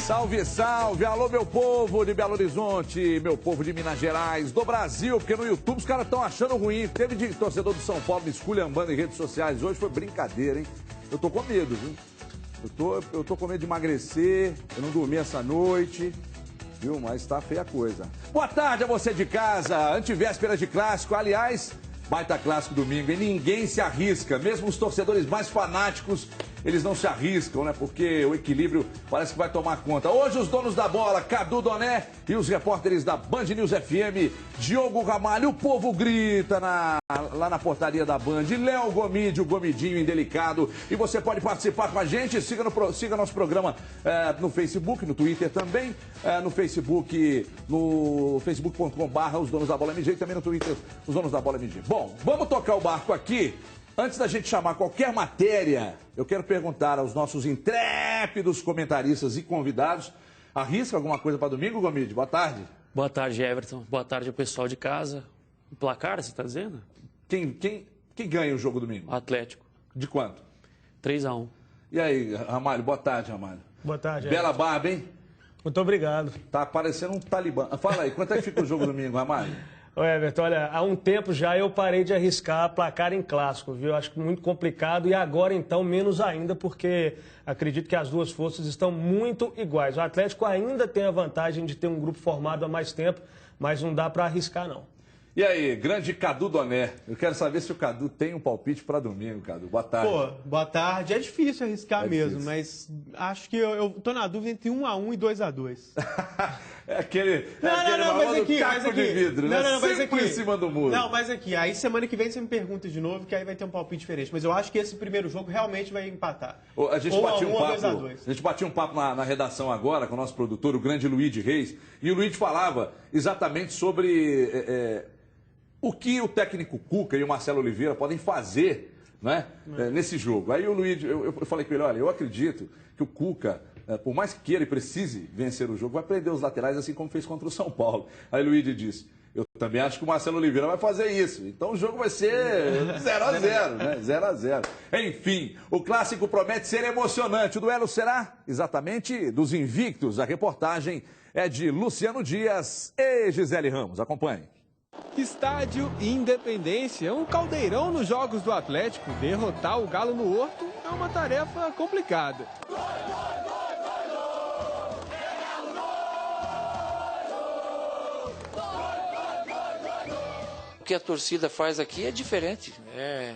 Salve, salve! Alô, meu povo de Belo Horizonte, meu povo de Minas Gerais, do Brasil, porque no YouTube os caras estão achando ruim. Teve de torcedor do São Paulo me esculhambando em redes sociais hoje, foi brincadeira, hein? Eu tô com medo, viu? Eu tô com medo de emagrecer, eu não dormi essa noite, viu? Mas tá feia a coisa. Boa tarde a você de casa, antivéspera de clássico, aliás, baita clássico domingo, e ninguém se arrisca, mesmo os torcedores mais fanáticos, eles não se arriscam, né? Porque o equilíbrio parece que vai tomar conta. Hoje os donos da bola, Cadu Doné e os repórteres da Band News FM, Diogo Ramalho, o povo grita lá na portaria da Band, Léo Gomide, o Gomidinho indelicado. E você pode participar com a gente, siga nosso programa no Facebook, no Twitter também, no Facebook, no facebook.com/, os donos da bola MG, e também no Twitter, os donos da bola MG. Bom, vamos tocar o barco aqui. Antes da gente chamar qualquer matéria, eu quero perguntar aos nossos intrépidos comentaristas e convidados, arrisca alguma coisa para domingo, Gomide? Boa tarde. Boa tarde, Everton. Boa tarde ao pessoal de casa. O placar, você está dizendo? Quem ganha o jogo domingo? Atlético. De quanto? 3-1. E aí, Ramalho? Boa tarde, Ramalho. Boa tarde, Bela barba, hein? Muito obrigado. Tá parecendo um talibã. Fala aí, quanto é que fica o jogo domingo, Ramalho? Ô Everton, olha, há um tempo já eu parei de arriscar placar em clássico, viu? Acho que muito complicado e agora então menos ainda, porque acredito que as duas forças estão muito iguais. O Atlético ainda tem a vantagem de ter um grupo formado há mais tempo, mas não dá para arriscar não. E aí, grande Cadu Doné, eu quero saber se o Cadu tem um palpite para domingo, Cadu. Boa tarde. Pô, boa tarde. É difícil arriscar mesmo, difícil. mas acho que eu tô na dúvida entre 1-1 e 2-2. É aquele mas aqui, caco de vidro, né? Não, mas Sempre aqui. em cima do muro. Não, mas aqui, aí semana que vem você me pergunta de novo, que aí vai ter um palpite diferente. Mas eu acho que esse primeiro jogo realmente vai empatar. A gente Ou batia 1-1 um ou papo, 2-2. a gente batia um papo na redação agora com o nosso produtor, o grande Luigi Reis, e o Luigi falava exatamente sobre o que o técnico Cuca e o Marcelo Oliveira podem fazer, né, nesse jogo. Aí o Luigi, eu falei com ele, olha, eu acredito que o Cuca, por mais que queira e precise vencer o jogo, vai prender os laterais assim como fez contra o São Paulo. Aí o Luigi disse, eu também acho que o Marcelo Oliveira vai fazer isso. Então o jogo vai ser 0-0, né? 0-0. Enfim, o clássico promete ser emocionante. O duelo será exatamente dos invictos. A reportagem é de Luciano Dias e Gisele Ramos. Acompanhe. Estádio Independência, um caldeirão nos jogos do Atlético. Derrotar o Galo no Horto é uma tarefa complicada. O que a torcida faz aqui é diferente, é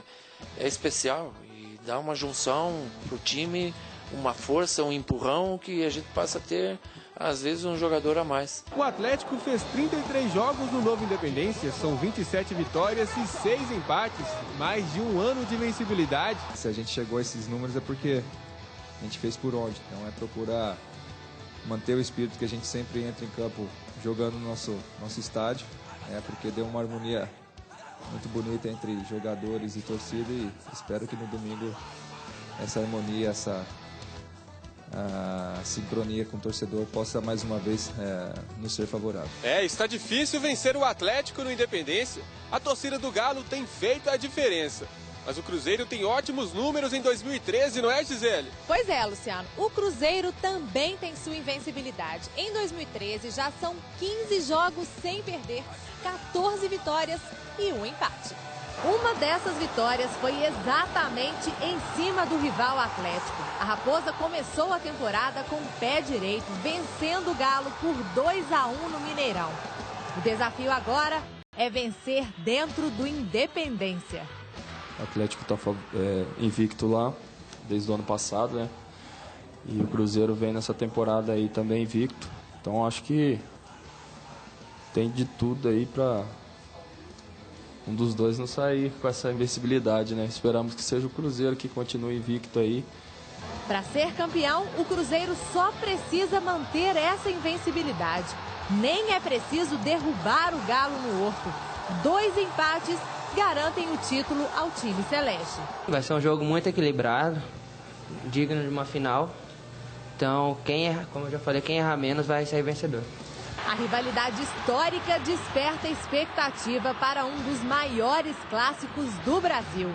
especial e dá uma junção pro time, uma força, um empurrão que a gente passa a ter, às vezes, um jogador a mais. O Atlético fez 33 jogos no Novo Independência, são 27 vitórias e 6 empates, mais de um ano de invencibilidade. Se a gente chegou a esses números é porque a gente fez por onde, então é procurar manter o espírito que a gente sempre entra em campo jogando no nosso estádio, porque deu uma harmonia muito bonita entre jogadores e torcida e espero que no domingo essa harmonia, essa sincronia com o torcedor possa mais uma vez nos ser favorável. Está difícil vencer o Atlético no Independência. A torcida do Galo tem feito a diferença. Mas o Cruzeiro tem ótimos números em 2013, não é, Gisele? Pois é, Luciano. O Cruzeiro também tem sua invencibilidade. Em 2013 já são 15 jogos sem perder, 14 vitórias e um empate. Uma dessas vitórias foi exatamente em cima do rival Atlético. A Raposa começou a temporada com o pé direito, vencendo o Galo por 2-1 no Mineirão. O desafio agora é vencer dentro do Independência. O Atlético está invicto lá desde o ano passado, né? E o Cruzeiro vem nessa temporada aí também invicto. Então acho que tem de tudo aí para um dos dois não sair com essa invencibilidade, né? Esperamos que seja o Cruzeiro que continue invicto aí. Para ser campeão, o Cruzeiro só precisa manter essa invencibilidade. Nem é preciso derrubar o Galo no Horto. 2 empates garantem o título ao time celeste. Vai ser um jogo muito equilibrado, digno de uma final. Então, como eu já falei, quem errar menos vai sair vencedor. A rivalidade histórica desperta expectativa para um dos maiores clássicos do Brasil.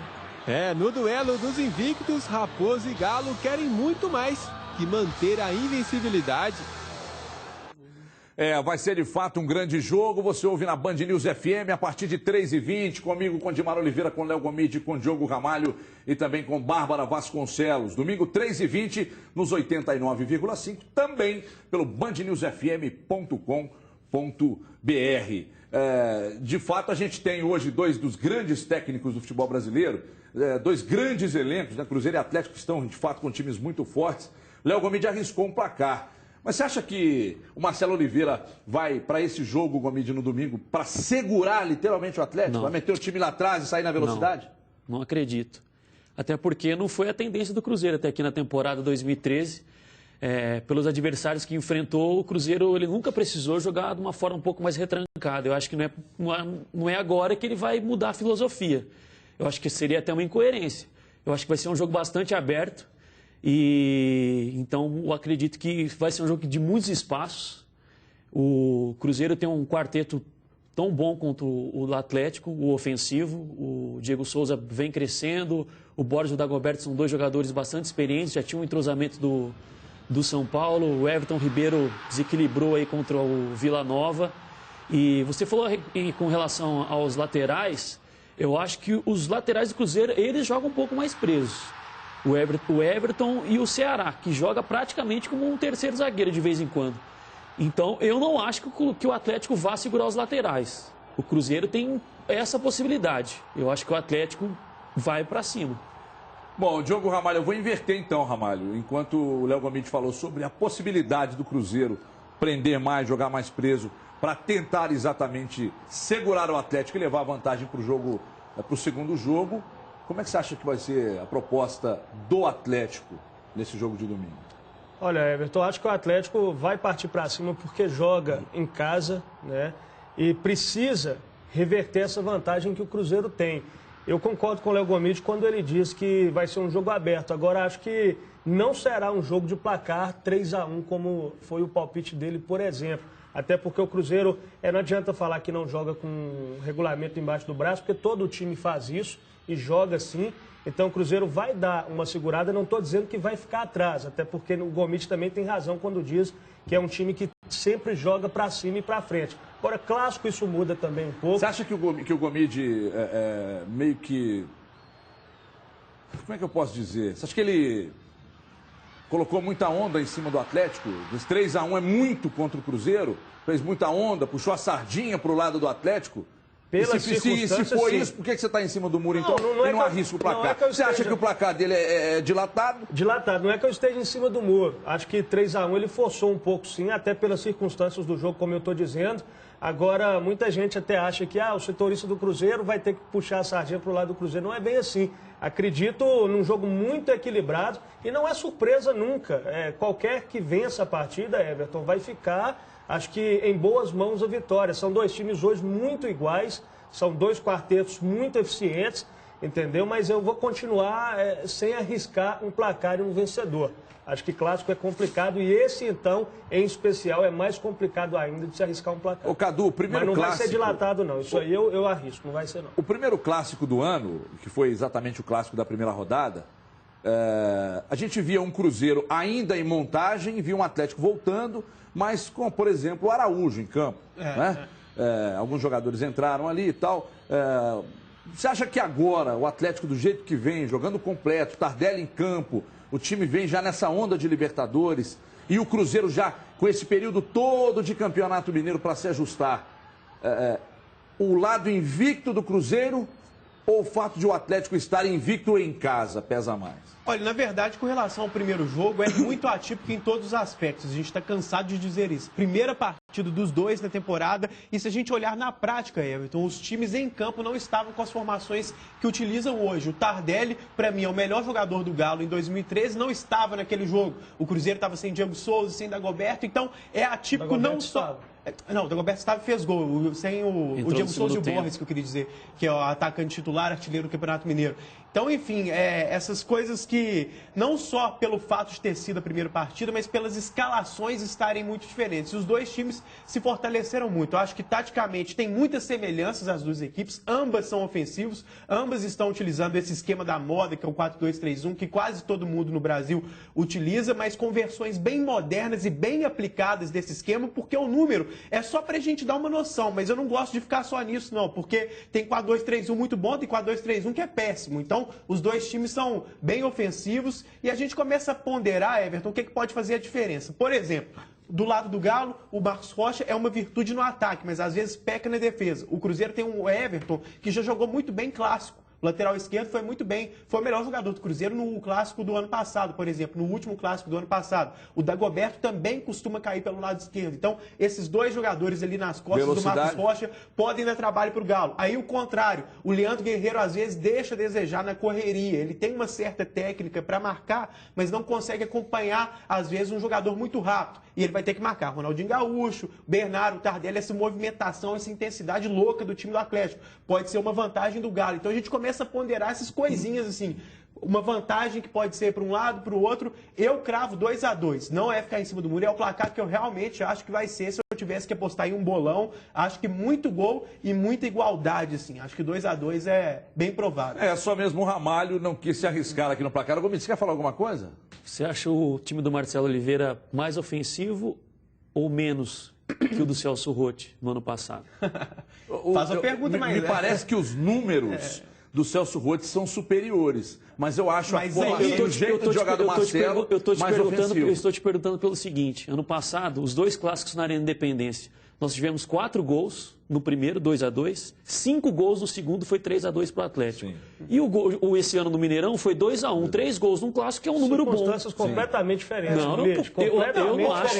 No duelo dos invictos, Raposa e Galo querem muito mais. que manter a invencibilidade. Vai ser de fato um grande jogo. Você ouve na Band News FM a partir de 3h20, comigo, com Dimar Oliveira, com Léo Gomide, com Diogo Ramalho e também com Bárbara Vasconcelos. Domingo, 3h20, nos 89,5, também pelo bandnewsfm.com.br. De fato, a gente tem hoje dois dos grandes técnicos do futebol brasileiro, dois grandes elencos, né? Cruzeiro e Atlético, que estão de fato com times muito fortes. Léo Gomide arriscou um placar. Mas você acha que o Marcelo Oliveira vai para esse jogo, Gomide, no domingo, para segurar literalmente o Atlético? Não. Vai meter o time lá atrás e sair na velocidade? Não acredito. Até porque não foi a tendência do Cruzeiro até aqui na temporada 2013. Pelos adversários que enfrentou, o Cruzeiro ele nunca precisou jogar de uma forma um pouco mais retrancada. Eu acho que não é agora que ele vai mudar a filosofia. Eu acho que seria até uma incoerência. Eu acho que vai ser um jogo bastante aberto. E então eu acredito que vai ser um jogo de muitos espaços. O Cruzeiro tem um quarteto tão bom quanto o Atlético, o ofensivo. O Diego Souza vem crescendo, o Borges e o Dagoberto são dois jogadores bastante experientes, já tinham um entrosamento do São Paulo. O Everton Ribeiro desequilibrou aí contra o Vila Nova. E você falou com relação aos laterais, eu acho que os laterais do Cruzeiro, eles jogam um pouco mais presos. O Everton e o Ceará, que joga praticamente como um terceiro zagueiro de vez em quando. Então, eu não acho que o Atlético vá segurar os laterais. O Cruzeiro tem essa possibilidade. Eu acho que o Atlético vai para cima. Bom, Diogo Ramalho, eu vou inverter então, Ramalho. Enquanto o Léo Gomide falou sobre a possibilidade do Cruzeiro prender mais, jogar mais preso, para tentar exatamente segurar o Atlético e levar a vantagem para o segundo jogo. Como é que você acha que vai ser a proposta do Atlético nesse jogo de domingo? Olha, Everton, acho que o Atlético vai partir para cima porque joga em casa, né? E precisa reverter essa vantagem que o Cruzeiro tem. Eu concordo com o Léo Gomide quando ele diz que vai ser um jogo aberto. Agora, acho que não será um jogo de placar 3-1, como foi o palpite dele, por exemplo. Até porque o Cruzeiro, não adianta falar que não joga com regulamento embaixo do braço, porque todo o time faz isso e joga sim. Então o Cruzeiro vai dar uma segurada, não estou dizendo que vai ficar atrás, até porque o Gomide também tem razão quando diz que é um time que sempre joga para cima e para frente. Agora, clássico, isso muda também um pouco. Você acha que o Gomide meio que... Como é que eu posso dizer? Você acha que ele colocou muita onda em cima do Atlético? Dos 3-1 é muito contra o Cruzeiro, fez muita onda, puxou a sardinha para o lado do Atlético? Se for isso, por que você está em cima do muro, então, e não arrisca o placar? Você acha que o placar dele é dilatado? Dilatado. Não é que eu esteja em cima do muro. Acho que 3-1 ele forçou um pouco, sim, até pelas circunstâncias do jogo, como eu estou dizendo. Agora, muita gente até acha que o setorista do Cruzeiro vai ter que puxar a sardinha para o lado do Cruzeiro. Não é bem assim. Acredito num jogo muito equilibrado e não é surpresa nunca. Qualquer que vença a partida, Everton, vai ficar... Acho que em boas mãos a vitória. São dois times hoje muito iguais, são dois quartetos muito eficientes, entendeu? Mas eu vou continuar sem arriscar um placar e um vencedor. Acho que clássico é complicado e esse, então, em especial, é mais complicado ainda de se arriscar um placar. Ô, Cadu, o primeiro clássico... Mas não clássico... vai ser dilatado, não. Isso aí eu arrisco, não vai ser, não. O primeiro clássico do ano, que foi exatamente o clássico da primeira rodada, a gente via um Cruzeiro ainda em montagem, via um Atlético voltando, mas com, por exemplo, o Araújo em campo. Né? Alguns jogadores entraram ali e tal. Você acha que agora o Atlético, do jeito que vem, jogando completo, Tardelli em campo, o time vem já nessa onda de Libertadores e o Cruzeiro já com esse período todo de Campeonato Mineiro para se ajustar, o lado invicto do Cruzeiro ou o fato de o Atlético estar invicto em casa pesa mais? Olha, na verdade, com relação ao primeiro jogo, é muito atípico em todos os aspectos. A gente está cansado de dizer isso. Primeira partida dos dois na temporada. E se a gente olhar na prática, Everton, os times em campo não estavam com as formações que utilizam hoje. O Tardelli, para mim, é o melhor jogador do Galo em 2013, não estava naquele jogo. O Cruzeiro estava sem Diego Souza, sem Dagoberto. Então, é atípico não só... Não, o Dagoberto estava e fez gol, sem o Diego Souza e o Borges, que eu queria dizer, que é o atacante titular, artilheiro do Campeonato Mineiro. Então, enfim, essas coisas que que, não só pelo fato de ter sido a primeira partida, mas pelas escalações estarem muito diferentes. Os dois times se fortaleceram muito. Eu acho que, taticamente, tem muitas semelhanças as duas equipes. Ambas são ofensivos, ambas estão utilizando esse esquema da moda, que é o 4-2-3-1, que quase todo mundo no Brasil utiliza, mas com versões bem modernas e bem aplicadas desse esquema, porque o número é só pra gente dar uma noção, mas eu não gosto de ficar só nisso, não, porque tem 4-2-3-1 muito bom, tem 4-2-3-1 que é péssimo. Então, os dois times são bem ofensivos e a gente começa a ponderar, Everton, o que pode fazer a diferença. Por exemplo, do lado do Galo, o Marcos Rocha é uma virtude no ataque, mas às vezes peca na defesa. O Cruzeiro tem um Everton que já jogou muito bem clássico. O lateral esquerdo foi muito bem, foi o melhor jogador do Cruzeiro no clássico do ano passado, por exemplo, no último clássico do ano passado. O Dagoberto também costuma cair pelo lado esquerdo. Então, esses dois jogadores ali nas costas do Marcos Rocha podem dar trabalho para o Galo. Aí, o contrário, o Leandro Guerreiro às vezes deixa a desejar na correria. Ele tem uma certa técnica para marcar, mas não consegue acompanhar, às vezes, um jogador muito rápido. E ele vai ter que marcar Ronaldinho Gaúcho, Bernardo, Tardelli, essa movimentação, essa intensidade louca do time do Atlético. Pode ser uma vantagem do Galo. Então, a gente começa a ponderar essas coisinhas assim, uma vantagem que pode ser para um lado, para o outro. Eu cravo 2-2, não é ficar em cima do muro, é o placar que eu realmente acho que vai ser. Se eu tivesse que apostar em um bolão, acho que muito gol e muita igualdade, assim. Acho que 2-2 é bem provável. É, só mesmo o Ramalho não quis se arriscar aqui no placar. Gomes, você quer falar alguma coisa? Você acha o time do Marcelo Oliveira mais ofensivo ou menos que o do Celso Roth no ano passado? Faz a pergunta, mas... Me parece que os números do Celso Roth são superiores. Mas eu acho o jeito de jogar do Marcelo mais ofensivo. Eu estou te perguntando pelo seguinte. Ano passado, os dois clássicos na Arena Independência, nós tivemos 4 gols no primeiro, 2-2. 5 gols no segundo, foi 3-2 para o Atlético. Sim. E esse ano no Mineirão foi 2-1. 3 gols num clássico, que é um número bom. Circunstâncias completamente diferentes. Não, eu não acho.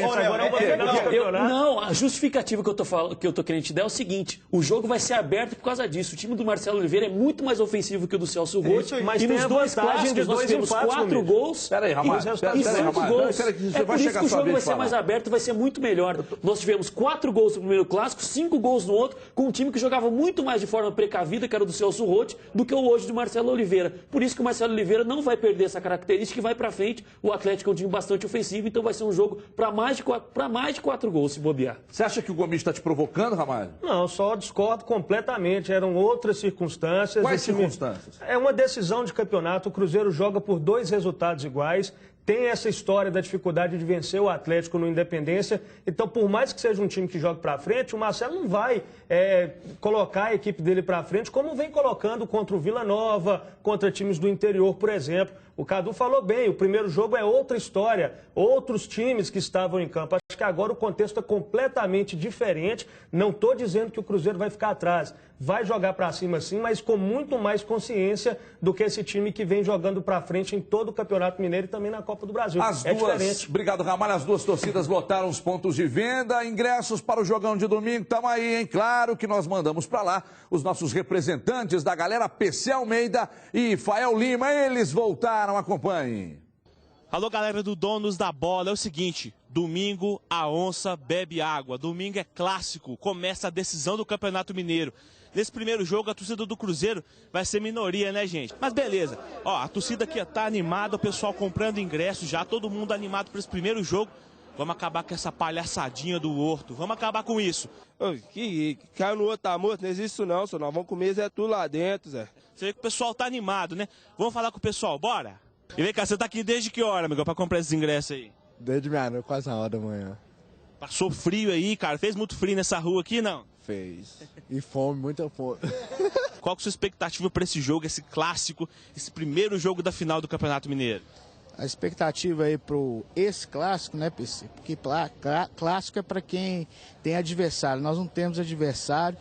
Não, a justificativa que eu tô querendo te dar é o seguinte: o jogo vai ser aberto por causa disso. O time do Marcelo Oliveira é muito mais ofensivo que o do Celso Roth. Mas e nos dois clássicos nós tivemos 4 gols. Peraí, Ramalho. E 5 gols. É por isso que o jogo vai ser mais aberto, vai ser muito melhor. Nós tivemos 4 gols no primeiro clássico, 5 gols no outro, com um time que jogava muito mais de forma precavida, que era o do Celso Roth, do que o hoje do Marcelo Oliveira. Por isso que o Marcelo Oliveira não vai perder essa característica e vai pra frente. O Atlético é um time bastante ofensivo, então vai ser um jogo para mais de 4 gols, se bobear. Você acha que o Gomes está te provocando, Ramalho? Não, só discordo completamente. Eram outras circunstâncias. Quais circunstâncias? É uma decisão de campeonato. O Cruzeiro joga por 2 resultados iguais. Tem essa história da dificuldade de vencer o Atlético no Independência. Então, por mais que seja um time que jogue para frente, o Marcelo não vai colocar a equipe dele para frente, como vem colocando contra o Vila Nova, contra times do interior, por exemplo. O Cadu falou bem, o primeiro jogo é outra história, outros times que estavam em campo. Acho que agora o contexto é completamente diferente. Não estou dizendo que o Cruzeiro vai ficar atrás. Vai jogar para cima sim, mas com muito mais consciência do que esse time que vem jogando para frente em todo o Campeonato Mineiro e também na Copa do Brasil. Diferente. Obrigado, Ramalho. As duas torcidas lotaram os pontos de venda. Ingressos para o jogão de domingo. Tamo aí, hein? Claro que nós mandamos para lá os nossos representantes da galera, PC Almeida e Fael Lima. Eles voltaram, acompanhem. Alô, galera do Donos da Bola, é o seguinte, domingo a onça bebe água, domingo é clássico, começa a decisão do Campeonato Mineiro. Nesse primeiro jogo, a torcida do Cruzeiro vai ser minoria, né, gente? Mas beleza, ó, a torcida aqui tá animada, o pessoal comprando ingressos já, todo mundo animado para esse primeiro jogo. Vamos acabar com essa palhaçadinha do Horto, vamos acabar com isso. Que caiu no outro tá morto, não existe isso não, senão nós vamos comer Zé tudo lá dentro, Zé. Você vê que o pessoal tá animado, né? Vamos falar com o pessoal, bora? E vem cá, você tá aqui desde que hora, amigo, pra comprar esses ingressos aí? Desde meia-noite, quase 1 hora da manhã. Passou frio aí, cara? Fez muito frio nessa rua aqui, não? Fez. E fome, muita fome. Qual que é a sua expectativa pra esse jogo, esse clássico, esse primeiro jogo da final do Campeonato Mineiro? A expectativa aí pro esse clássico, né, PC? Porque clássico é para quem tem adversário. Nós não temos adversário.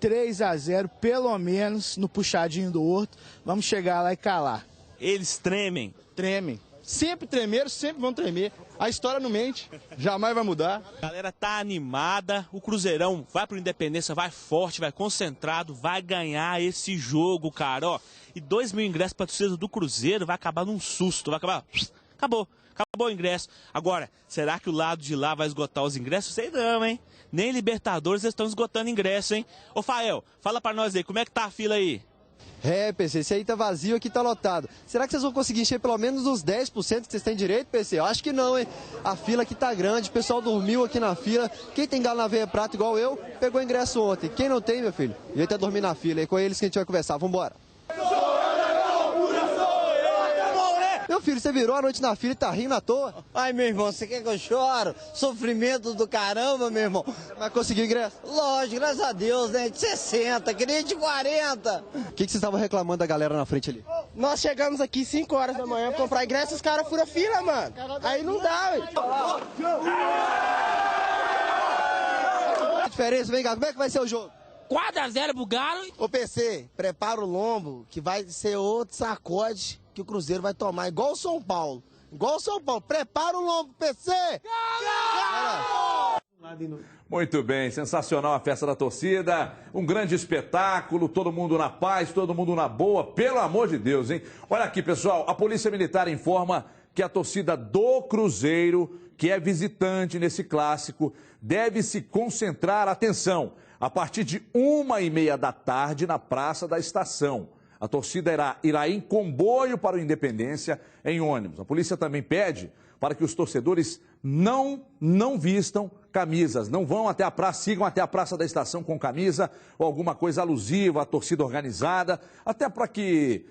3-0, pelo menos, no puxadinho do Horto. Vamos chegar lá e calar. Eles tremem? Tremem. Sempre tremeram, sempre vão tremer. A história não mente, jamais vai mudar. A galera tá animada, o Cruzeirão vai pro Independência, vai forte, vai concentrado, vai ganhar esse jogo, cara, ó. E 2 mil ingressos pra torcida do Cruzeiro vai acabar num susto, vai acabar... Acabou o ingresso. Agora, será que o lado de lá vai esgotar os ingressos? Sei não, hein? Nem Libertadores eles estão esgotando ingresso, hein? Ô, Fael, fala pra nós aí, como é que tá a fila aí? É, PC, esse aí tá vazio, aqui tá lotado. Será que vocês vão conseguir encher pelo menos os 10% que vocês têm direito, PC? Eu acho que não, hein? A fila aqui tá grande, o pessoal dormiu aqui na fila. Quem tem galo na veia prata igual eu, pegou ingresso ontem. Quem não tem, meu filho, devia até dormir na fila. É com eles que a gente vai conversar. Vambora. Meu filho, você virou a noite na fila e tá rindo à toa? Ai, meu irmão, você quer que eu choro? Sofrimento do caramba, meu irmão. Mas conseguiu ingresso? Lógico, graças a Deus, né? De 60, queria de 40. O que vocês estavam reclamando da galera na frente ali? Nós chegamos aqui 5 horas da manhã pra comprar ingresso e os caras furam fila, mano. Aí não dá, velho. A diferença, vem cá, como é que vai ser o jogo? 4-0 pro Galo. Ô, PC, prepara o lombo, que vai ser outro sacode que o Cruzeiro vai tomar, igual o São Paulo. Igual o São Paulo. Prepara o lombo, PC! Galo! Muito bem, sensacional a festa da torcida, um grande espetáculo, todo mundo na paz, todo mundo na boa, pelo amor de Deus, hein? Olha aqui, pessoal, a Polícia Militar informa que a torcida do Cruzeiro, que é visitante nesse clássico, deve se concentrar, atenção, a partir de 1h30 da tarde na Praça da Estação. A torcida irá em comboio para o Independência em ônibus. A polícia também pede para que os torcedores não vistam camisas, não vão até a praça, sigam até a Praça da Estação com camisa ou alguma coisa alusiva à torcida organizada, até para que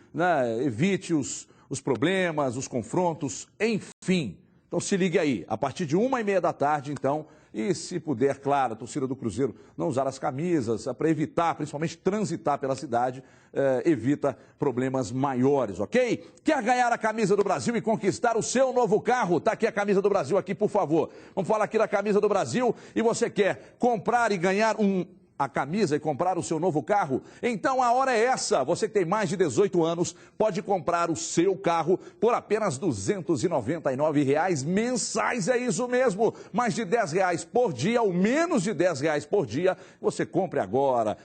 evite os problemas, os confrontos, enfim. Então se ligue aí, a partir de 1h30 da tarde, então, e se puder, claro, a torcida do Cruzeiro não usar as camisas, para evitar, principalmente transitar pela cidade, evita problemas maiores, ok? Quer ganhar a camisa do Brasil e conquistar o seu novo carro? Tá aqui a camisa do Brasil, aqui, por favor. Vamos falar aqui da camisa do Brasil e você quer comprar e ganhar a camisa e comprar o seu novo carro? Então a hora é essa. Você que tem mais de 18 anos pode comprar o seu carro por apenas R$ 299 mensais. É isso mesmo. Mais de R$ 10 por dia ou menos de R$ 10 por dia. Você compre agora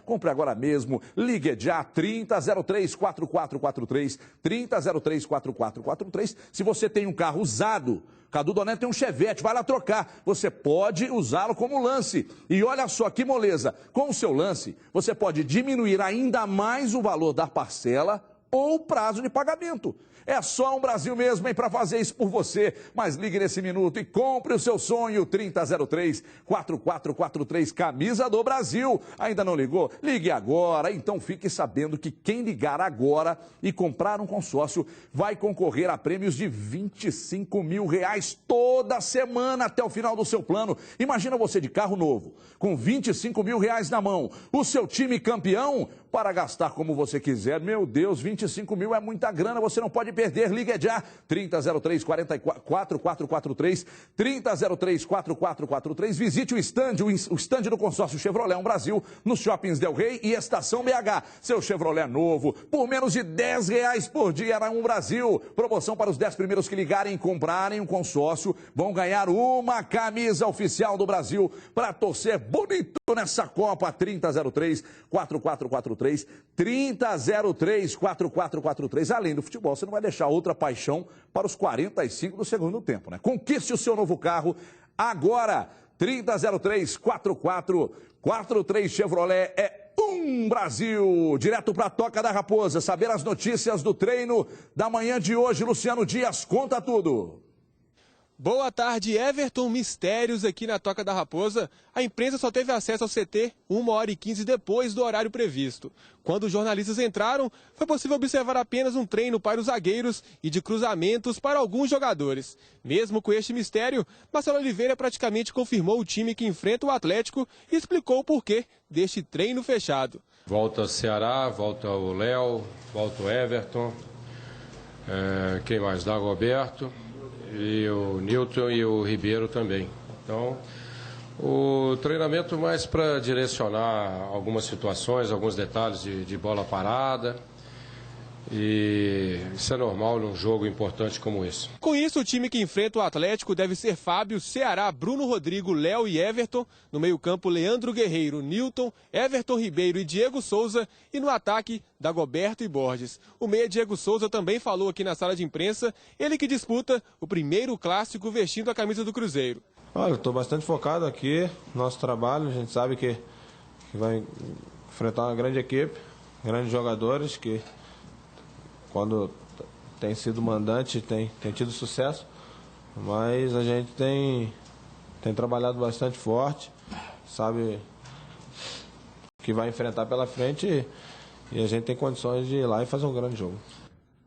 mesmo. Ligue já 3003-4443, 3003-4443. Se você tem um carro usado, Cadu Donete tem um Chevette, vai lá trocar. Você pode usá-lo como lance. E olha só que moleza, com o seu lance, você pode diminuir ainda mais o valor da parcela ou prazo de pagamento. É só um Brasil mesmo, hein, para fazer isso por você. Mas ligue nesse minuto e compre o seu sonho, 3003-4443, camisa do Brasil. Ainda não ligou? Ligue agora. Então fique sabendo que quem ligar agora e comprar um consórcio vai concorrer a prêmios de R$ 25 mil toda semana até o final do seu plano. Imagina você de carro novo, com R$ 25 mil na mão, o seu time campeão, para gastar como você quiser. Meu Deus, 25 mil é muita grana, você não pode perder. Ligue já, 3003-4443, 3003-4443. Visite o stand do consórcio Chevrolet Brasil, nos shoppings Del Rey e Estação BH. Seu Chevrolet novo, por menos de R$ 10 por dia na Brasil. Promoção para os 10 primeiros que ligarem e comprarem um consórcio, vão ganhar uma camisa oficial do Brasil para torcer bonito nessa Copa. 3003-4443. 3003-4443. Além do futebol, você não vai deixar outra paixão para os 45 do segundo tempo, né? Conquiste o seu novo carro agora. 3003-4443 Chevrolet é Brasil. Direto para a Toca da Raposa. Saber as notícias do treino da manhã de hoje. Luciano Dias, conta tudo. Boa tarde, Everton. Mistérios aqui na Toca da Raposa. A imprensa só teve acesso ao CT 1h15 depois do horário previsto. Quando os jornalistas entraram, foi possível observar apenas um treino para os zagueiros e de cruzamentos para alguns jogadores. Mesmo com este mistério, Marcelo Oliveira praticamente confirmou o time que enfrenta o Atlético e explicou o porquê deste treino fechado. Volta o Ceará, volta o Léo, volta o Everton, quem mais? Dagoberto. E o Newton e o Ribeiro também. Então, o treinamento mais para direcionar algumas situações, alguns detalhes de bola parada. E isso é normal num jogo importante como esse. Com isso, o time que enfrenta o Atlético deve ser Fábio, Ceará, Bruno Rodrigo, Léo e Everton. No meio-campo, Leandro Guerreiro, Newton, Everton Ribeiro e Diego Souza. E no ataque, Dagoberto e Borges. O meia Diego Souza também falou aqui na sala de imprensa, ele que disputa o primeiro clássico vestindo a camisa do Cruzeiro. Olha, eu estou bastante focado aqui no nosso trabalho. A gente sabe que vai enfrentar uma grande equipe. grandes jogadores que, quando tem sido mandante, tem tido sucesso, mas a gente tem trabalhado bastante forte, sabe que vai enfrentar pela frente e a gente tem condições de ir lá e fazer um grande jogo.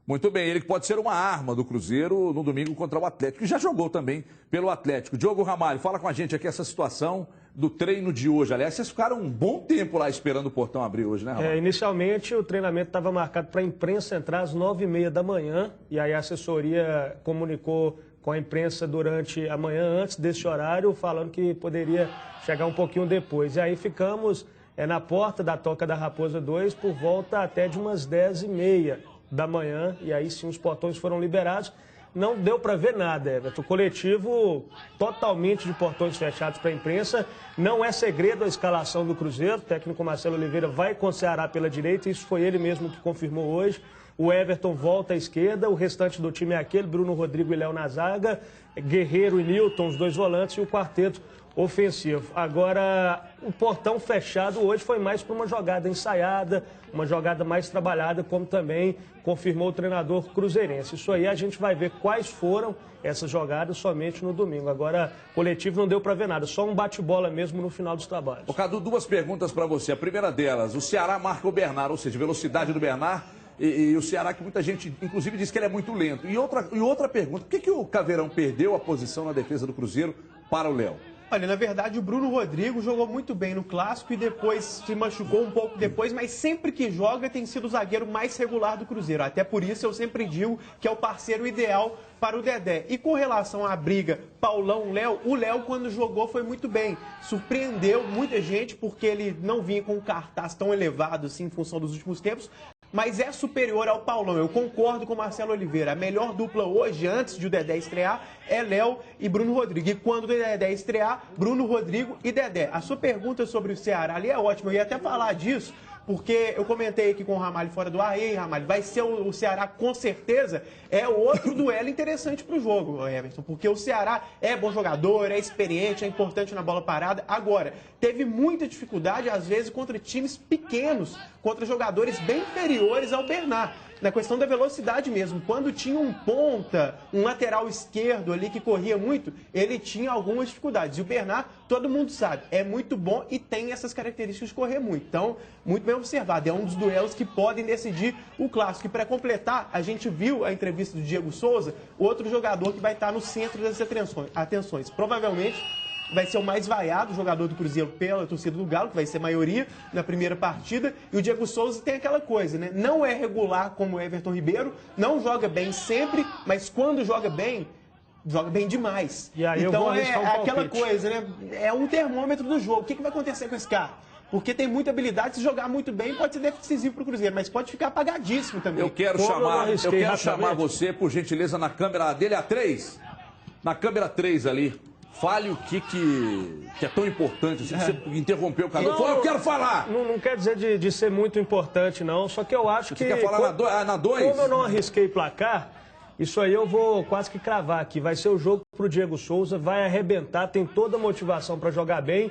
Muito bem, ele que pode ser uma arma do Cruzeiro no domingo contra o Atlético, que já jogou também pelo Atlético. Diogo Ramalho, fala com a gente aqui essa situação do treino de hoje. Aliás, vocês ficaram um bom tempo lá esperando o portão abrir hoje, né, Ramalho? Inicialmente o treinamento estava marcado para a imprensa entrar às 9h30 da manhã, e aí a assessoria comunicou com a imprensa durante a manhã, antes desse horário, falando que poderia chegar um pouquinho depois. E aí ficamos na porta da Toca da Raposa 2 por volta até de umas 10h30 da manhã, e aí sim os portões foram liberados. Não deu para ver nada, Everton. O coletivo totalmente de portões fechados para a imprensa. Não é segredo a escalação do Cruzeiro. O técnico Marcelo Oliveira vai com o Ceará pela direita, isso foi ele mesmo que confirmou hoje. O Everton volta à esquerda, o restante do time é aquele, Bruno Rodrigo e Léo na zaga, Guerreiro e Nilton, os dois volantes, e o quarteto ofensivo. Agora, o portão fechado hoje foi mais para uma jogada ensaiada, uma jogada mais trabalhada, como também confirmou o treinador cruzeirense. Isso aí a gente vai ver quais foram essas jogadas somente no domingo. Agora, coletivo não deu para ver nada, só um bate-bola mesmo no final dos trabalhos. Ô, Cadu, duas perguntas para você. A primeira delas, o Ceará marca o Bernard, ou seja, velocidade do Bernard, e o Ceará, que muita gente, inclusive, diz que ele é muito lento. E outra pergunta, por que o Caveirão perdeu a posição na defesa do Cruzeiro para o Léo? Olha, na verdade, o Bruno Rodrigo jogou muito bem no Clássico e depois se machucou um pouco depois, mas sempre que joga tem sido o zagueiro mais regular do Cruzeiro. Até por isso eu sempre digo que é o parceiro ideal para o Dedé. E com relação à briga Paulão-Léo, o Léo, quando jogou, foi muito bem. Surpreendeu muita gente porque ele não vinha com um cartaz tão elevado assim em função dos últimos tempos, mas é superior ao Paulão. Eu concordo com o Marcelo Oliveira. A melhor dupla hoje, antes de o Dedé estrear, é Léo e Bruno Rodrigo. E quando o Dedé estrear, Bruno Rodrigo e Dedé. A sua pergunta sobre o Ceará ali é ótima. Eu ia até falar disso, porque eu comentei aqui com o Ramalho fora do ar. E aí, Ramalho, vai ser o Ceará com certeza. É outro duelo interessante para o jogo, Everton. Porque o Ceará é bom jogador, é experiente, é importante na bola parada. Agora, teve muita dificuldade, às vezes, contra times pequenos, contra jogadores bem inferiores ao Bernard. Na questão da velocidade mesmo, quando tinha um ponta, um lateral esquerdo ali que corria muito, ele tinha algumas dificuldades. E o Bernard, todo mundo sabe, é muito bom e tem essas características de correr muito. Então, muito bem observado, é um dos duelos que podem decidir o Clássico. E para completar, a gente viu a entrevista do Diego Souza, outro jogador que vai estar no centro das atenções. Provavelmente vai ser o mais vaiado jogador do Cruzeiro pela torcida do Galo, que vai ser maioria na primeira partida. E o Diego Souza tem aquela coisa, né? Não é regular como o Everton Ribeiro, não joga bem sempre, mas quando joga bem demais. E aí então é aquela coisa, né? É um termômetro do jogo. O que vai acontecer com esse cara? Porque tem muita habilidade, se jogar muito bem pode ser decisivo para o Cruzeiro, mas pode ficar apagadíssimo também. Eu quero chamar você, por gentileza, na câmera dele, a 3. Na câmera 3 ali. Fale o que é tão importante, assim, que você interrompeu o Cadu. Eu quero falar! Não quer dizer de ser muito importante, não. Só que eu acho que... Você quer falar na 2? Como eu não arrisquei placar, isso aí eu vou quase que cravar aqui. Vai ser o jogo pro Diego Souza, vai arrebentar, tem toda a motivação para jogar bem.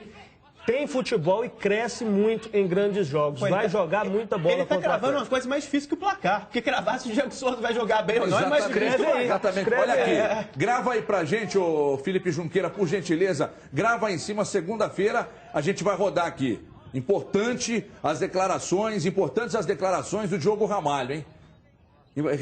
Tem futebol e cresce muito em grandes jogos. Vai jogar muita bola contra o Atlético. Ele tá gravando umas coisas mais difíceis que o placar. Porque cravar se o Diego Souza vai jogar bem ou não é mais difícil que o placar. Exatamente. Olha aqui. Grava aí pra gente, ô Felipe Junqueira, por gentileza. Grava aí em cima, segunda-feira, a gente vai rodar aqui. Importantes as declarações do Diogo Ramalho, hein?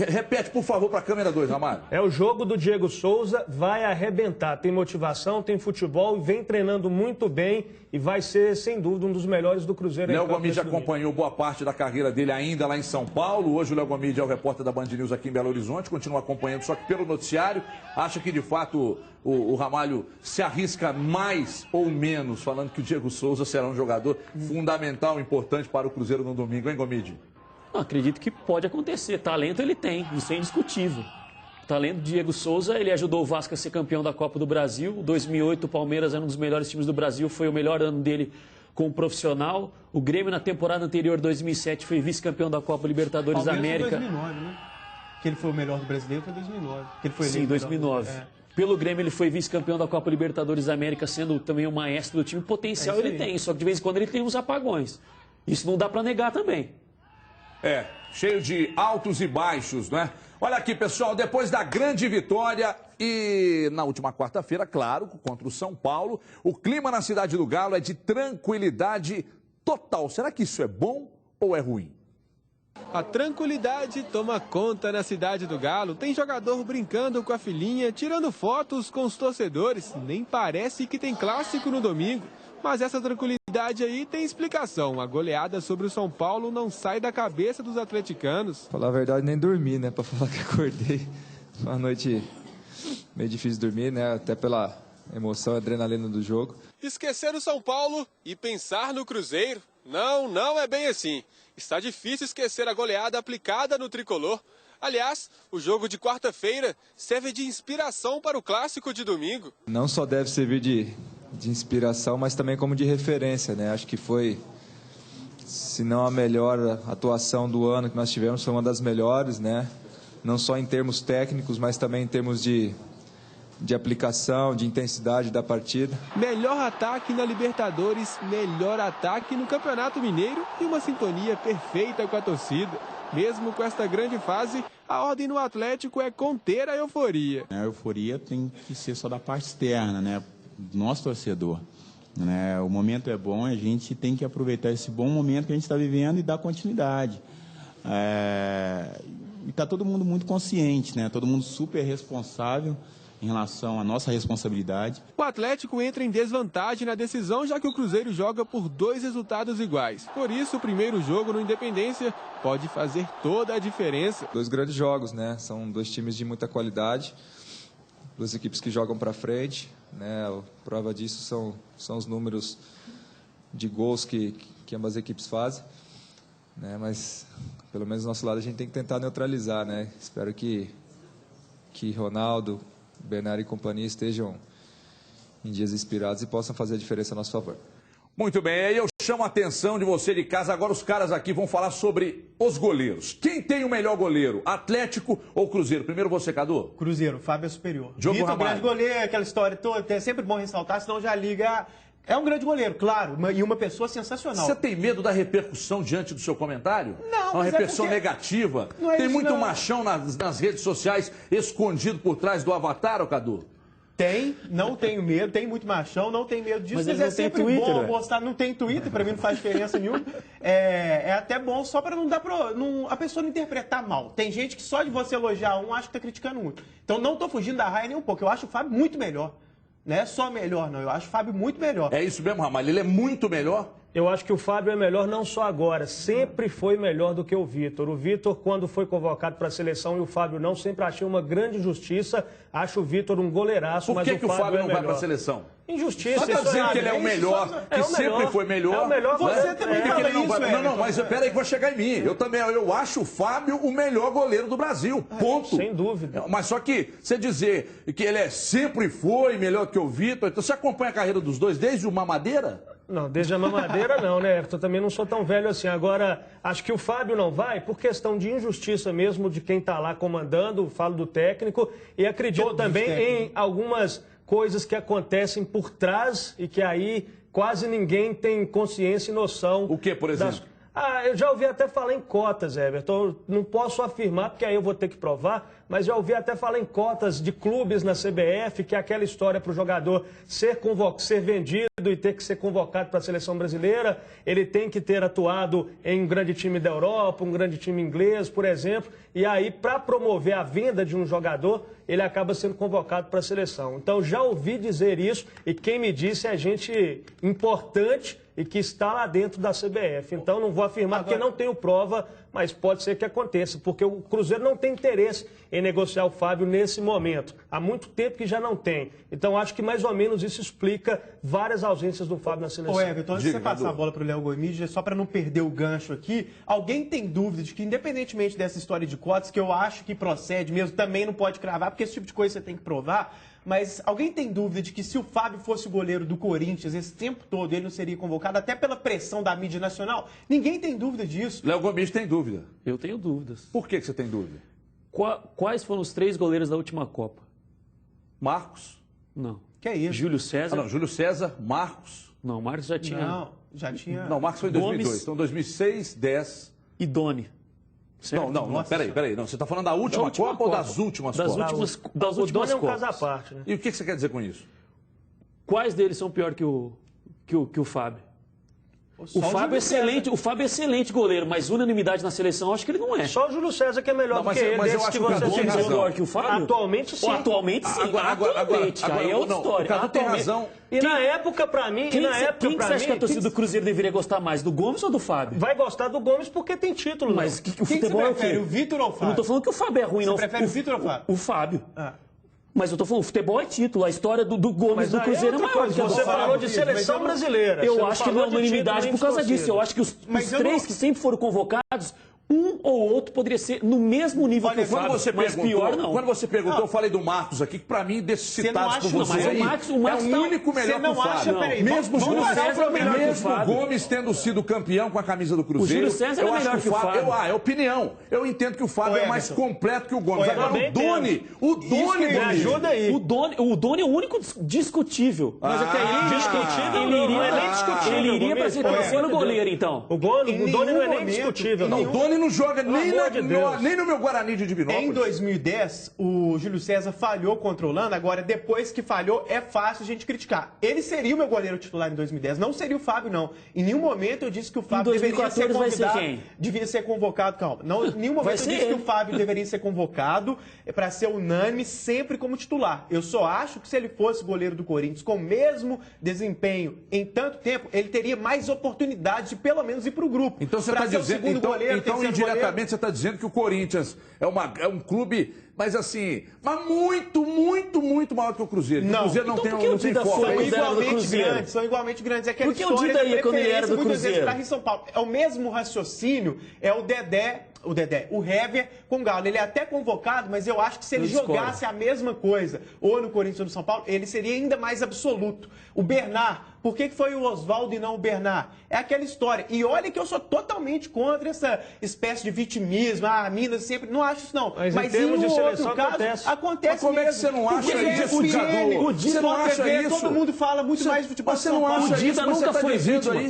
Repete, por favor, para a câmera 2, Ramalho. É o jogo do Diego Souza, vai arrebentar. Tem motivação, tem futebol, vem treinando muito bem e vai ser, sem dúvida, um dos melhores do Cruzeiro. Léo Gomide acompanhou boa parte da carreira dele ainda lá em São Paulo. Hoje o Léo Gomide é o repórter da Band News aqui em Belo Horizonte, continua acompanhando, só que pelo noticiário. Acha que, de fato, o Ramalho se arrisca mais ou menos, falando que o Diego Souza será um jogador fundamental, importante para o Cruzeiro no domingo, hein, Gomide? Não, acredito que pode acontecer. Talento ele tem, isso é indiscutível. O talento do Diego Souza, ele ajudou o Vasco a ser campeão da Copa do Brasil. Em 2008, o Palmeiras era um dos melhores times do Brasil, foi o melhor ano dele como profissional. O Grêmio, na temporada anterior, 2007, foi vice-campeão da Copa Libertadores América. Foi 2009, né? Que ele foi o melhor do brasileiro, foi 2009. Que ele foi Sim, 2009. Pelo Grêmio, ele foi vice-campeão da Copa Libertadores América, sendo também o maestro do time. Potencial ele tem, só que de vez em quando ele tem uns apagões. Isso não dá para negar também. Cheio de altos e baixos, né? Olha aqui, pessoal, depois da grande vitória e na última quarta-feira, claro, contra o São Paulo, o clima na Cidade do Galo é de tranquilidade total. Será que isso é bom ou é ruim? A tranquilidade toma conta na Cidade do Galo. Tem jogador brincando com a filhinha, tirando fotos com os torcedores. Nem parece que tem clássico no domingo. Mas essa tranquilidade aí tem explicação. A goleada sobre o São Paulo não sai da cabeça dos atleticanos. Falar a verdade, nem dormi, né? Pra falar que acordei. Uma noite meio difícil de dormir, né? Até pela emoção e adrenalina do jogo. Esquecer o São Paulo e pensar no Cruzeiro? Não é bem assim. Está difícil esquecer a goleada aplicada no tricolor. Aliás, o jogo de quarta-feira serve de inspiração para o clássico de domingo. Não só deve servir de inspiração, mas também como de referência, né? Acho que foi, se não a melhor atuação do ano que nós tivemos, foi uma das melhores, né? Não só em termos técnicos, mas também em termos de aplicação, de intensidade da partida. Melhor ataque na Libertadores, melhor ataque no Campeonato Mineiro e uma sintonia perfeita com a torcida. Mesmo com esta grande fase, a ordem no Atlético é conter a euforia. A euforia tem que ser só da parte externa, né? Do nosso torcedor. Né? O momento é bom, a gente tem que aproveitar esse bom momento que a gente está vivendo e dar continuidade. E está todo mundo muito consciente, né? Todo mundo super responsável em relação à nossa responsabilidade. O Atlético entra em desvantagem na decisão, já que o Cruzeiro joga por 2 resultados iguais. Por isso, o primeiro jogo no Independência pode fazer toda a diferença. 2 grandes jogos, né? São 2 times de muita qualidade, 2 equipes que jogam para frente, né? A prova disso são os números de gols que ambas as equipes fazem, né? Mas, pelo menos do nosso lado, a gente tem que tentar neutralizar, né? Espero que Ronaldo, Bernardo e companhia estejam em dias inspirados e possam fazer a diferença a nosso favor. Muito bem, aí eu chamo a atenção de você de casa. Agora os caras aqui vão falar sobre os goleiros. Quem tem o melhor goleiro, Atlético ou Cruzeiro? Primeiro você, Cadu. Cruzeiro, Fábio é superior. Diogo Vitor, Ramalho. grande goleiro, aquela história toda. É sempre bom ressaltar, senão já liga. É um grande goleiro, claro, e uma pessoa sensacional. Você tem medo da repercussão diante do seu comentário? Não, uma mas repercussão porque... negativa? Não é tem isso, muito não. machão nas redes sociais escondido por trás do avatar, ô Cadu? Tem, não tenho medo, tem muito machão, não tenho medo disso, Mas é não tem sempre Twitter, bom mostrar. Não tem Twitter, pra mim não faz diferença nenhuma. É até bom só pra não dar a pessoa não interpretar mal. Tem gente que só de você elogiar um acha que tá criticando muito. Então não tô fugindo da raia nem um pouco, eu acho o Fábio muito melhor. Não é só melhor, não, eu acho o Fábio muito melhor. É isso mesmo, Ramalho, ele é muito melhor? Eu acho que o Fábio é melhor não só agora, sempre foi melhor do que o Vitor. O Vitor, quando foi convocado para a seleção e o Fábio não, sempre achei uma grande injustiça. Acho o Vitor um goleiraço, Por mas que o Fábio não vai para a seleção? Injustiça. Só está dizendo que ele é o melhor, que sempre foi melhor. É o melhor. Você também fala isso, Não, mas peraí que vai chegar em mim. Eu acho o Fábio o melhor goleiro do Brasil, ponto. Sem dúvida. Mas só que você dizer que ele sempre foi melhor que o Vitor, então você acompanha a carreira dos dois desde o Mamadeira? Não, desde a mamadeira não, né, Everton? Também não sou tão velho assim. Agora, acho que o Fábio não vai por questão de injustiça mesmo de quem está lá comandando, falo do técnico, e acredito também em algumas coisas que acontecem por trás e que aí quase ninguém tem consciência e noção. O que, por exemplo? Eu já ouvi até falar em cotas, Everton. Não posso afirmar, porque aí eu vou ter que provar, mas já ouvi até falar em cotas de clubes na CBF, que é aquela história para o jogador ser vendido e ter que ser convocado para a seleção brasileira. Ele tem que ter atuado em um grande time da Europa, um grande time inglês, por exemplo. E aí, para promover a venda de um jogador, ele acaba sendo convocado para a seleção. Então, já ouvi dizer isso, e quem me disse é gente importante e que está lá dentro da CBF. Então, não vou afirmar porque não tenho prova, mas pode ser que aconteça, porque o Cruzeiro não tem interesse em negociar o Fábio nesse momento. Há muito tempo que já não tem. Então, acho que mais ou menos isso explica várias ausências do Fábio na seleção. Ô, Everton, antes de você passar a bola para o Léo Gomes, só para não perder o gancho aqui, alguém tem dúvida de que, independentemente dessa história de cotas, que eu acho que procede mesmo, também não pode cravar, porque esse tipo de coisa você tem que provar, mas alguém tem dúvida de que se o Fábio fosse o goleiro do Corinthians esse tempo todo, ele não seria convocado, até pela pressão da mídia nacional? Ninguém tem dúvida disso. Léo Gomes tem dúvida. Eu tenho dúvidas. Por que você tem dúvida? Quais foram os 3 goleiros da última Copa? Marcos? Não. Que é isso? Júlio César? Não, Júlio César, Marcos. Não, Marcos já tinha... Não, já tinha... Não, Marcos foi em 2002. Então, 2006, 10... E Doni. Certo? Não, peraí. Não, você está falando da última Copa ou das últimas Copas? Das últimas Doni é um Copas. caso à parte, né? E o que você quer dizer com isso? Quais deles são pior que o Fábio? O Fábio é excelente goleiro, mas unanimidade na seleção, eu acho que ele não é. Só o Júlio César que é melhor do que ele. Mas eu acho que o Cadu tem razão. Melhor que o Fábio? Atualmente, sim. Atualmente, sim. Atualmente, aí é outra história. O Cadu tem razão. E na época, pra mim... Quem você acha que a torcida do Cruzeiro deveria gostar mais, do Gomes ou do Fábio? Vai gostar do Gomes porque tem título. Mas o Quem futebol você é o prefere, quê? o Vitor ou o Fábio? Eu não tô falando que o Fábio é ruim, não. Você prefere o Vitor ou o Fábio? O Fábio. Mas eu tô falando, o futebol é título, a história do Gomes do Cruzeiro é maior do que a do Você Fábio. falou de seleção brasileira. Eu acho que não é unanimidade por causa disso. Eu acho que os três que sempre foram convocados, um ou outro poderia ser no mesmo nível que o Fábio, mas pior não. Quando você perguntou, eu falei do Marcos aqui, que pra mim, desses citados por você aí, o Marcos é o único melhor que o Fábio. Mesmo o Gomes tendo sido campeão com a camisa do Cruzeiro, o Júlio César é melhor que o Fábio. É opinião. Eu entendo que o Fábio é mais completo que o Gomes. Agora, o Doni, me ajuda aí. O Doni é o único discutível. Mas até ele discutível não é nem discutível. Ele iria para ser terceiro goleiro, então. O Doni não é nem discutível. Não, o Doni não joga nem no meu Guarani de Divinópolis. Em 2010, o Júlio César falhou contra o Holanda. Agora, depois que falhou, é fácil a gente criticar. Ele seria o meu goleiro titular em 2010. Não seria o Fábio, não. Em nenhum momento eu disse que o Fábio deveria ser convidado. Devia ser convocado, calma. Não, em nenhum momento eu disse que o Fábio deveria ser convocado para ser unânime sempre como titular. Eu só acho que se ele fosse goleiro do Corinthians com o mesmo desempenho em tanto tempo, ele teria mais oportunidade de pelo menos ir para o grupo. Então você está dizendo, então indiretamente você está dizendo que o Corinthians é um clube, mas assim, mas muito maior que o Cruzeiro. Não. O Cruzeiro não tem foco. São igualmente grandes. É aquela Por que o Dida ia quando ele era do Cruzeiro? Rio São Paulo. É o mesmo raciocínio, é o Hever com o Galo. Ele é até convocado, mas eu acho que se ele jogasse a mesma coisa, ou no Corinthians ou no São Paulo, ele seria ainda mais absoluto. O Bernard, por que foi o Oswaldo e não o Bernard? É aquela história. E olha que eu sou totalmente contra essa espécie de vitimismo. Minas sempre... Não acho isso, não. Mas em um outro caso, acontece mas como é que você não acha isso, Cadu? Você não acha isso? Todo mundo fala muito mais de futebol. Você não acha isso?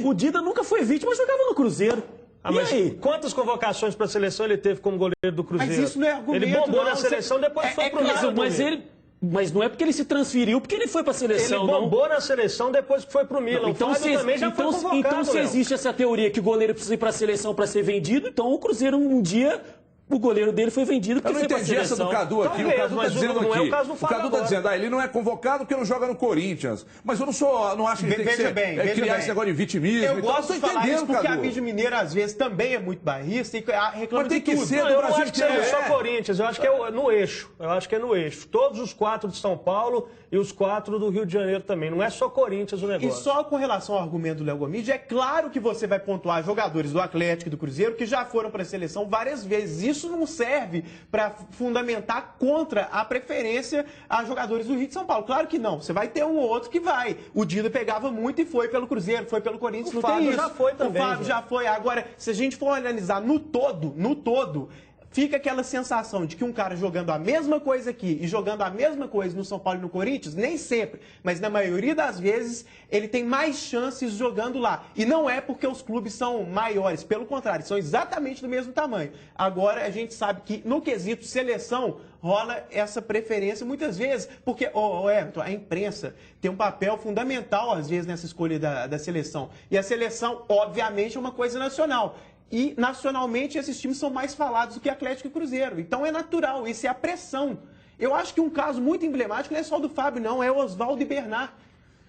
O Dida nunca foi vítima, mas jogava no Cruzeiro. Mas quantas convocações para a seleção ele teve como goleiro do Cruzeiro? Mas isso não é argumento. Ele bombou na seleção, depois foi pro Milan. Mas não é porque ele se transferiu, porque ele foi para a seleção, ele bombou na seleção depois que foi pro Milan. Então, se existe essa teoria que o goleiro precisa ir para a seleção para ser vendido, então o Cruzeiro um dia... O goleiro dele foi vendido porque foi pra seleção. Eu não entendi essa do Cadu aqui. Talvez, o Cadu tá dizendo aqui. Não é o caso do Fábio. O Cadu tá dizendo, ele não é convocado porque não joga no Corinthians. Mas eu não acho que tem que ser, criar esse negócio de vitimismo. Eu gosto de falar isso porque a mídia mineira, às vezes, também é muito barrista e reclama de tudo. Eu não acho que seja só Corinthians, eu acho que é no eixo. Eu acho que é no eixo. Todos os 4 de São Paulo e os 4 do Rio de Janeiro também. Não é só Corinthians o negócio. E só com relação ao argumento do Léo Gomide, é claro que você vai pontuar jogadores do Atlético e do Cruzeiro que já foram para a seleção várias vezes. Isso não serve para fundamentar contra a preferência a jogadores do Rio de São Paulo. Claro que não. Você vai ter um ou outro que vai. O Dida pegava muito e foi pelo Cruzeiro, foi pelo Corinthians, não tem isso. Já foi também. O Fábio já foi. Agora, se a gente for analisar no todo, fica aquela sensação de que um cara jogando a mesma coisa aqui e jogando a mesma coisa no São Paulo e no Corinthians, nem sempre, mas na maioria das vezes, ele tem mais chances jogando lá. E não é porque os clubes são maiores, pelo contrário, são exatamente do mesmo tamanho. Agora, a gente sabe que no quesito seleção, rola essa preferência muitas vezes, porque, Everton, a imprensa tem um papel fundamental, às vezes, nessa escolha da seleção. E a seleção, obviamente, é uma coisa nacional. E, nacionalmente, esses times são mais falados do que Atlético e Cruzeiro. Então, é natural, isso é a pressão. Eu acho que um caso muito emblemático não é só o do Fábio, não, é o Oswaldo e Bernard.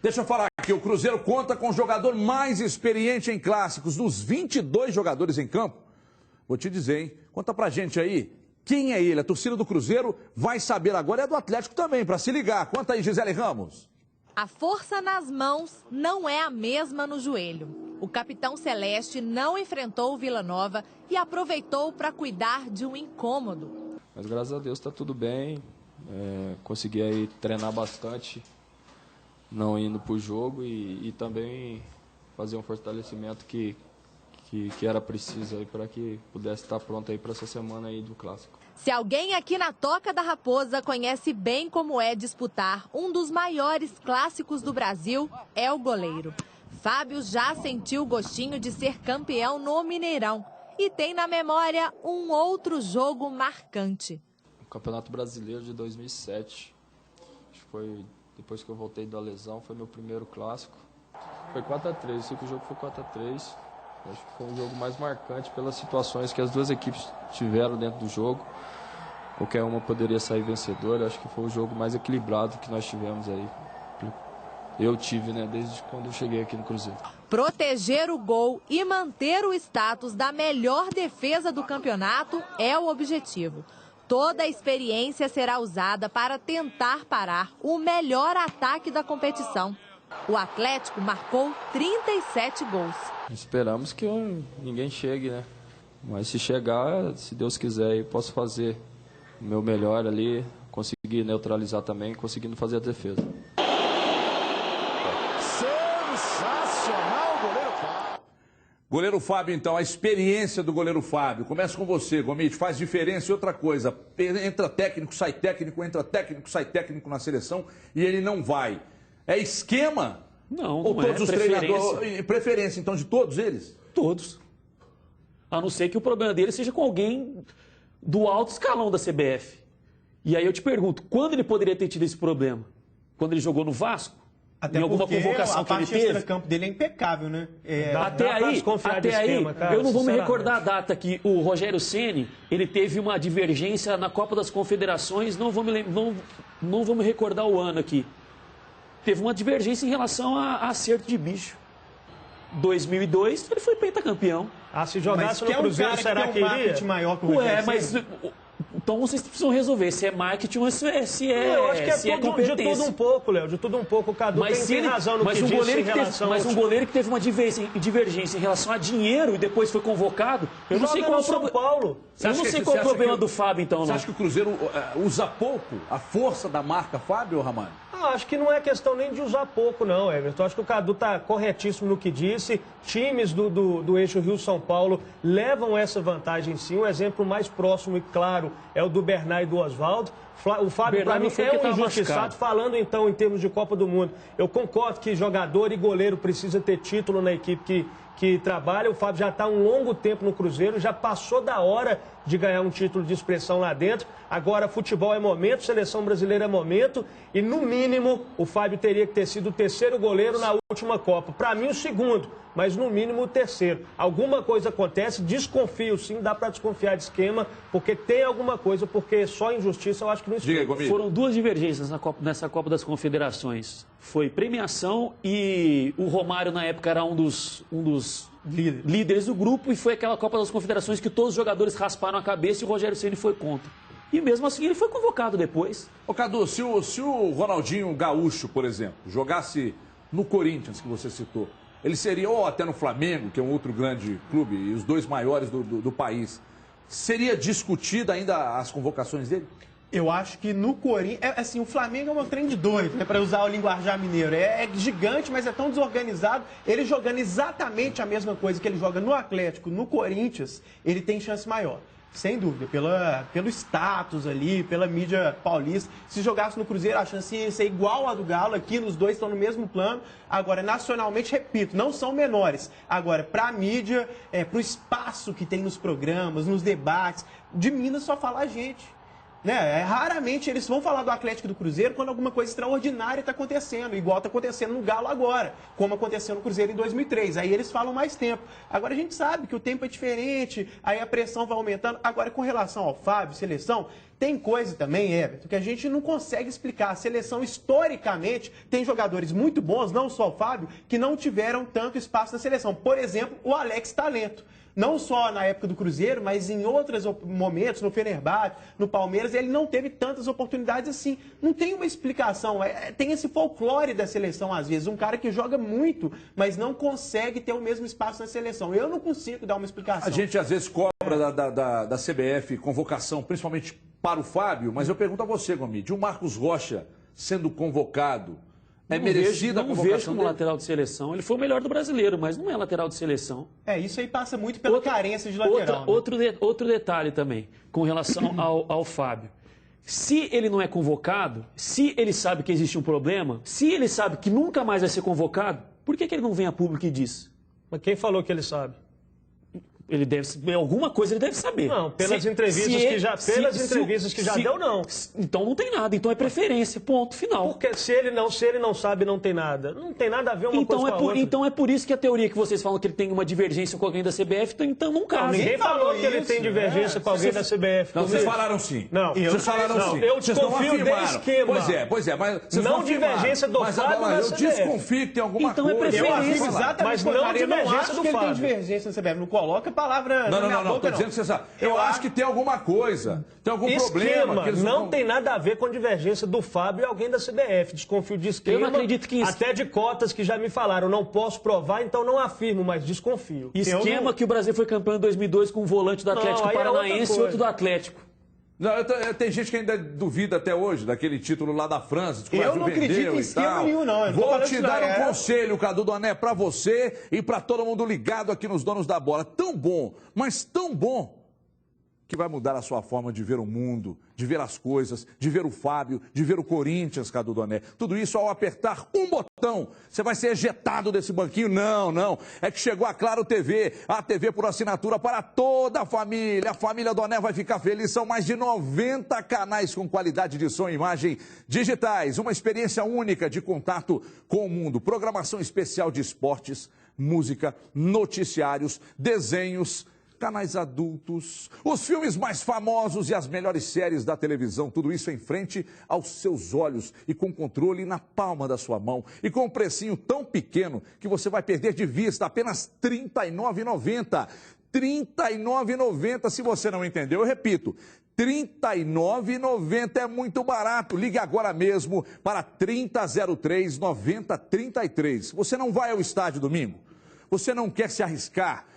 Deixa eu falar aqui, o Cruzeiro conta com o jogador mais experiente em clássicos. Dos 22 jogadores em campo, vou te dizer, hein? Conta pra gente aí, quem é ele? A torcida do Cruzeiro vai saber agora, é do Atlético também, pra se ligar. Conta aí, Gisele Ramos. A força nas mãos não é a mesma no joelho. O capitão Celeste não enfrentou o Vila Nova e aproveitou para cuidar de um incômodo. Mas graças a Deus está tudo bem. Consegui aí treinar bastante, não indo para o jogo e também fazer um fortalecimento que era preciso aí para que pudesse estar pronto aí para essa semana aí do Clássico. Se alguém aqui na Toca da Raposa conhece bem como é disputar um dos maiores clássicos do Brasil, é o goleiro. Fábio já sentiu o gostinho de ser campeão no Mineirão e tem na memória um outro jogo marcante. O Campeonato Brasileiro de 2007. Acho que foi depois que eu voltei da lesão, foi meu primeiro clássico. Foi 4-3, eu sei que o jogo foi 4-3. Acho que foi um jogo mais marcante pelas situações que as duas equipes tiveram dentro do jogo. Qualquer uma poderia sair vencedora. Acho que foi o jogo mais equilibrado que nós tivemos aí. Eu tive, né, desde quando eu cheguei aqui no Cruzeiro. Proteger o gol e manter o status da melhor defesa do campeonato é o objetivo. Toda a experiência será usada para tentar parar o melhor ataque da competição. O Atlético marcou 37 gols. Esperamos que ninguém chegue, né? Mas se chegar, se Deus quiser, eu posso fazer o meu melhor ali, conseguir neutralizar também, conseguindo fazer a defesa. Sensacional, goleiro Fábio. Goleiro Fábio, então, a experiência do goleiro Fábio. Começa com você, Gomide, faz diferença e outra coisa. Entra técnico, sai técnico, entra técnico, sai técnico na seleção e ele não vai. É esquema? Não, ou não todos é os treinadores? Preferência, então, de todos eles? Todos. A não ser que o problema dele seja com alguém do alto escalão da CBF. E aí eu te pergunto, quando ele poderia ter tido esse problema? Quando ele jogou no Vasco? Até em alguma convocação que ele teve? A parte campo dele é impecável, né? Até aí, eu não vou me recordar a data que o Rogério Ceni, ele teve uma divergência na Copa das Confederações, não vou me recordar o ano aqui. Teve uma divergência em relação a acerto de bicho. 2002, ele foi pentacampeão. Se jogasse no Cruzeiro, será que iria? Maior que o Rogério Ceni? Então vocês precisam resolver se é marketing ou se é eu acho que é competência. De tudo um pouco, Léo, de tudo um pouco. O Cadu tem razão no que disse em relação... Mas um goleiro que teve uma divergência em relação a dinheiro e depois foi convocado, eu não sei qual é o problema. Eu não sei qual é o problema do Fábio, então. Você acha que o Cruzeiro usa pouco a força da marca Fábio, Ramani? Acho que não é questão nem de usar pouco, não, Everton. Acho que o Cadu está corretíssimo no que disse. Times do eixo Rio-São Paulo levam essa vantagem, sim. O exemplo mais próximo e claro é o do Bernard e do Oswaldo. O Fábio, para mim, é um injustiçado. Falando, então, em termos de Copa do Mundo, eu concordo que jogador e goleiro precisa ter título na equipe que trabalha. O Fábio já está há um longo tempo no Cruzeiro, já passou da hora de ganhar um título de expressão lá dentro. Agora, futebol é momento, seleção brasileira é momento. E, no mínimo, o Fábio teria que ter sido o terceiro goleiro na última Copa. Para mim, o segundo, mas no mínimo o terceiro. Alguma coisa acontece, desconfio sim, dá para desconfiar de esquema, porque tem alguma coisa, porque só injustiça eu acho que não explica. Foram duas divergências nessa Copa das Confederações. Foi premiação e o Romário, na época, era um dos líderes do grupo, e foi aquela Copa das Confederações que todos os jogadores rasparam a cabeça e o Rogério Ceni foi contra. E mesmo assim ele foi convocado depois. Ô Cadu, se o Ronaldinho Gaúcho, por exemplo, jogasse no Corinthians, que você citou, ele seria, ou até no Flamengo, que é um outro grande clube, e os dois maiores do país, seria discutida ainda as convocações dele? Eu acho que no Corinthians... assim, o Flamengo é um trem de doido, né, para usar o linguajar mineiro. É gigante, mas é tão desorganizado. Ele jogando exatamente a mesma coisa que ele joga no Atlético, no Corinthians, ele tem chance maior. Sem dúvida, pelo status ali, pela mídia paulista. Se jogasse no Cruzeiro, a chance ia ser igual a do Galo aqui, os dois estão no mesmo plano. Agora, nacionalmente, repito, não são menores. Agora, para a mídia, para o espaço que tem nos programas, nos debates, de Minas só fala a gente. Né? Raramente eles vão falar do Atlético e do Cruzeiro quando alguma coisa extraordinária está acontecendo, igual está acontecendo no Galo agora, como aconteceu no Cruzeiro em 2003. Aí eles falam mais tempo. Agora a gente sabe que o tempo é diferente, aí a pressão vai aumentando. Agora, com relação ao Fábio, seleção, tem coisa também, Everton, que a gente não consegue explicar. A seleção, historicamente, tem jogadores muito bons, não só o Fábio, que não tiveram tanto espaço na seleção. Por exemplo, o Alex Talento. Não só na época do Cruzeiro, mas em outros momentos, no Fenerbahçe, no Palmeiras, ele não teve tantas oportunidades assim. Não tem uma explicação. Tem esse folclore da seleção, às vezes. Um cara que joga muito, mas não consegue ter o mesmo espaço na seleção. Eu não consigo dar uma explicação. A gente, às vezes, cobra da CBF convocação, principalmente para o Fábio, mas eu pergunto a você, Gomide, o Marcos Rocha sendo convocado, é merecida a convocação dele? Não vejo como lateral de seleção. Ele foi o melhor do brasileiro, mas não é lateral de seleção. Isso aí passa muito pela carência de lateral. Outro detalhe também, com relação ao Fábio. Se ele não é convocado, se ele sabe que existe um problema, se ele sabe que nunca mais vai ser convocado, por que ele não vem a público e diz? Mas quem falou que ele sabe? Ele deve, alguma coisa ele deve saber. Não, pelas entrevistas que já deu, não. Então não tem nada, então é preferência, ponto, final. Porque se ele não sabe, não tem nada. Não tem nada a ver uma coisa com a outra. Então é por isso que a teoria que vocês falam que ele tem uma divergência com alguém da CBF, então não cabe. Não, ninguém falou que ele tem divergência com alguém da CBF. Não, vocês falaram sim. Não, vocês falaram sim. Eu desconfio desse esquema. Pois é, mas vocês não divergência do Fábio da CBF. Eu desconfio que tem alguma coisa. Então é preferência. Mas não divergência do Fábio. Ele tem divergência na CBF. Não coloca a palavra Não, tô dizendo que você sabe. Eu acho que tem alguma coisa, tem algum problema. Que eles não tem nada a ver com divergência do Fábio e alguém da CBF. Desconfio de esquema. Eu não acredito que até de cotas que já me falaram. Não posso provar, então não afirmo, mas desconfio. Esquema que o Brasil foi campeão em 2002 com um volante do Atlético Paranaense e outro do Atlético. Não, tem gente que ainda duvida até hoje daquele título lá da França. Eu não acredito em esquema nenhum, não. Vou te dar um conselho, Cadu Doné, pra você e pra todo mundo ligado aqui nos Donos da Bola. Tão bom, mas tão bom, que vai mudar a sua forma de ver o mundo, de ver as coisas, de ver o Fábio, de ver o Corinthians, Cadu Doné. Tudo isso ao apertar um botão. Você vai ser ejetado desse banquinho? Não. É que chegou a Claro TV, a TV por assinatura para toda a família. A família Doné vai ficar feliz. São mais de 90 canais com qualidade de som e imagem digitais. Uma experiência única de contato com o mundo. Programação especial de esportes, música, noticiários, desenhos, canais adultos, os filmes mais famosos e as melhores séries da televisão, tudo isso em frente aos seus olhos e com controle na palma da sua mão e com um precinho tão pequeno que você vai perder de vista, apenas R$ 39,90. R$ 39,90, se você não entendeu, eu repito, R$ 39,90 é muito barato. Ligue agora mesmo para 3003-9033. Você não vai ao estádio domingo? Você não quer se arriscar?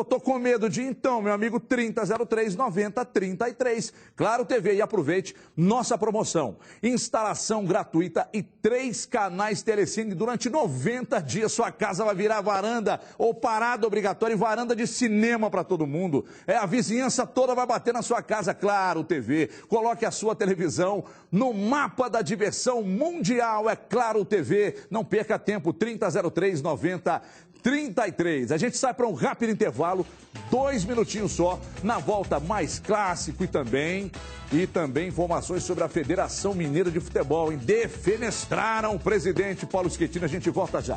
Tô com medo de... Então, meu amigo, 3003-9033. Claro TV, e aproveite nossa promoção. Instalação gratuita e 3 canais Telecine durante 90 dias. Sua casa vai virar varanda ou parada obrigatória e varanda de cinema para todo mundo. A vizinhança toda vai bater na sua casa. Claro TV. Coloque a sua televisão no mapa da diversão mundial. É Claro TV. Não perca tempo. 3003-9033. A gente sai para um rápido intervalo, 2 minutinhos só. Na volta, mais clássico e também informações sobre a Federação Mineira de Futebol. Defenestraram o presidente Paulo Schettino. A gente volta já.